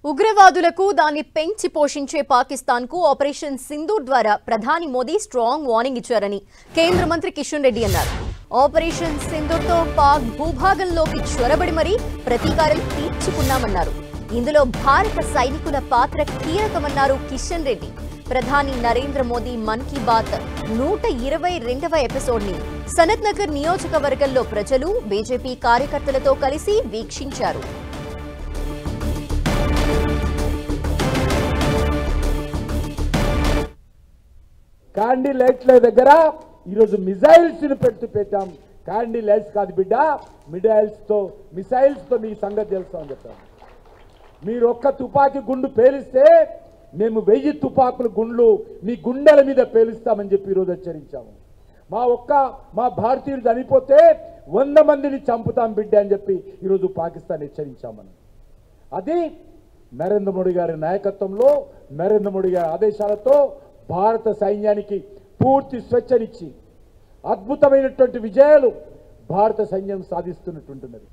ఉగ్రవాదులకు దాన్ని పెంచి పోషించే పాకిస్తాన్కు ఆపరేషన్ సింధూర్ ద్వారా ప్రధాని మోదీ స్ట్రాంగ్ వార్నింగ్ ఇచ్చారని కేంద్ర మంత్రి కిషన్ రెడ్డి అన్నారు. ఆపరేషన్ సింధూర్తో పాక్ భూభాగంలోకి చొరబడి మరీ ప్రతీకారం తీర్చుకున్నామన్నారు. ఇందులో భారత సైనికుల పాత్ర కీలకమన్నారు కిషన్ రెడ్డి. ప్రధాని నరేంద్ర మోదీ మన్ కీ బాత్ 122వ ఎపిసోడ్ని సనత్ నగర్ నియోజకవర్గంలో ప్రజలు బీజేపీ కార్యకర్తలతో కలిసి వీక్షించారు. క్యాండీ లైట్ల దగ్గర ఈరోజు మిసైల్స్ పెట్టాం. క్యాండీ లైట్స్ కాదు బిడ్డ, మిసైల్స్ తో మీ సంగతి తెలుస్తామని చెప్తాం. మీరు ఒక్క తుపాకీ గుండు పేలిస్తే మేము 1000 తుపాకుల గుండ్లు మీ గుండెల మీద పేలుస్తామని చెప్పి ఈరోజు హెచ్చరించాము. మా భారతీయులు చనిపోతే 100 మందిని చంపుతాం బిడ్డ అని చెప్పి ఈరోజు పాకిస్తాన్ హెచ్చరించామని. అది నరేంద్ర మోడీ గారి నాయకత్వంలో, నరేంద్ర మోడీ గారి ఆదేశాలతో భారత సైన్యానికి పూర్తి స్వేచ్ఛనిచ్చి అద్భుతమైనటువంటి విజయాలు భారత సైన్యం సాధిస్తున్నట్టుంటున్నది.